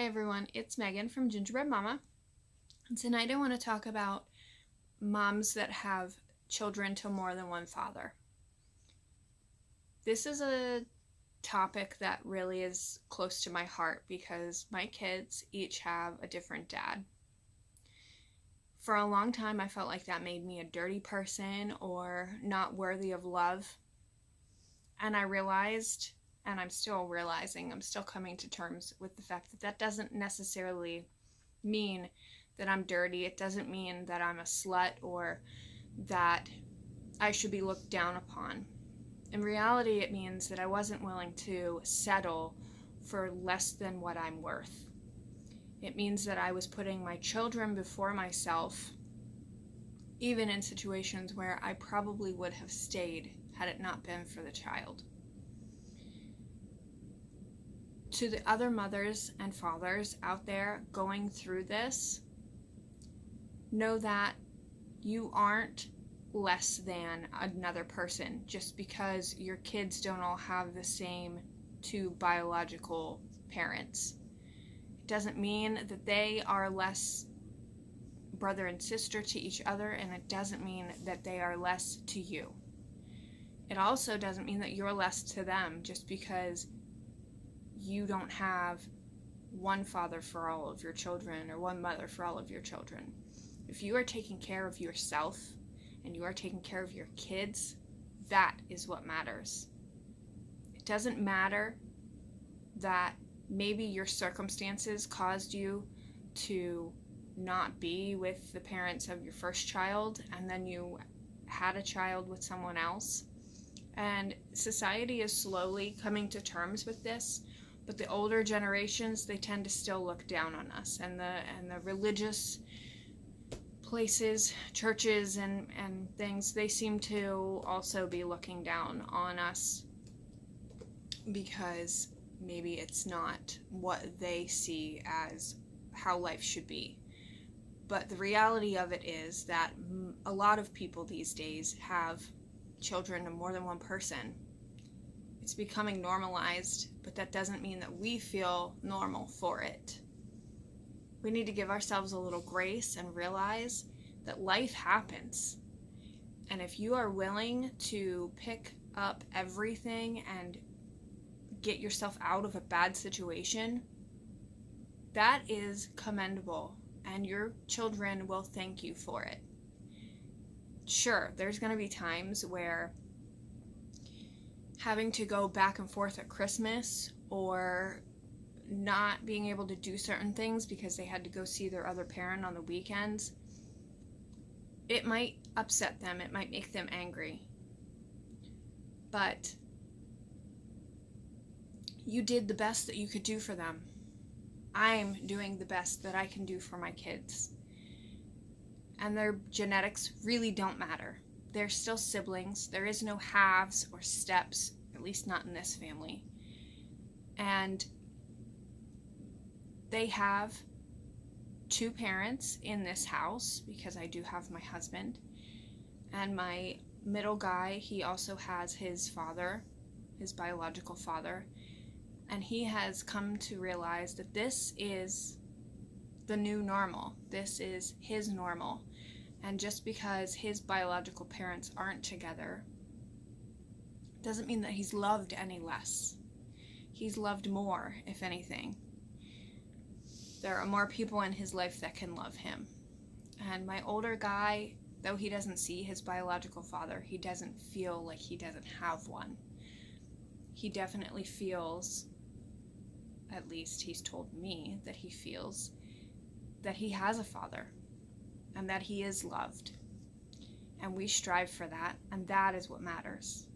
Hi everyone, it's Megan from Gingerbread Mama, and tonight I want to talk about moms that have children to more than one father. This is a topic that really is close to my heart because my kids each have a different dad. For a long time I felt like that made me a dirty person or not worthy of love, and I realized, and I'm still realizing, I'm still coming to terms with the fact that that doesn't necessarily mean that I'm dirty. It doesn't mean that I'm a slut or that I should be looked down upon. In reality, it means that I wasn't willing to settle for less than what I'm worth. It means that I was putting my children before myself, even in situations where I probably would have stayed had it not been for the child. To the other mothers and fathers out there going through this, know that you aren't less than another person just because your kids don't all have the same two biological parents. It doesn't mean that they are less brother and sister to each other, and it doesn't mean that they are less to you. It also doesn't mean that you're less to them just because you don't have one father for all of your children or one mother for all of your children. If you are taking care of yourself and you are taking care of your kids, that is what matters. It doesn't matter that maybe your circumstances caused you to not be with the parents of your first child and then you had a child with someone else. And society is slowly coming to terms with this, but the older generations, they tend to still look down on us, and the religious places, churches and things, they seem to also be looking down on us because maybe it's not what they see as how life should be. But the reality of it is that a lot of people these days have children to more than one person. It's becoming normalized, but that doesn't mean that we feel normal for it. We need to give ourselves a little grace and realize that life happens. And if you are willing to pick up everything and get yourself out of a bad situation, that is commendable, and your children will thank you for it. Sure, there's going to be times where having to go back and forth at Christmas or not being able to do certain things because they had to go see their other parent on the weekends, it might upset them, it might make them angry. But you did the best that you could do for them. I'm doing the best that I can do for my kids. And their genetics really don't matter. They're still siblings. There is no halves or steps, at least not in this family. And they have two parents in this house because I do have my husband. And my middle guy, he also has his father, his biological father. And he has come to realize that this is the new normal. This is his normal. And just because his biological parents aren't together doesn't mean that he's loved any less. He's loved more, if anything. There are more people in his life that can love him. And my older guy, though he doesn't see his biological father, he doesn't feel like he doesn't have one. He definitely feels, at least he's told me that he feels, that he has a father and that he is loved. And we strive for that, and that is what matters.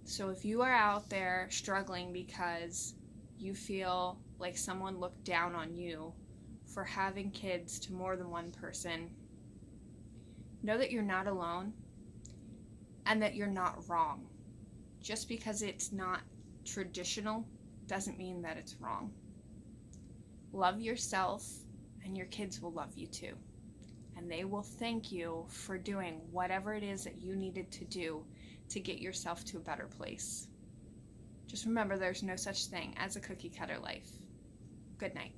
So if you are out there struggling because you feel like someone looked down on you for having kids to more than one person, know that you're not alone and that you're not wrong. Just because it's not traditional doesn't mean that it's wrong. Love yourself, and your kids will love you too. And they will thank you for doing whatever it is that you needed to do to get yourself to a better place. Just remember, there's no such thing as a cookie cutter life. Good night.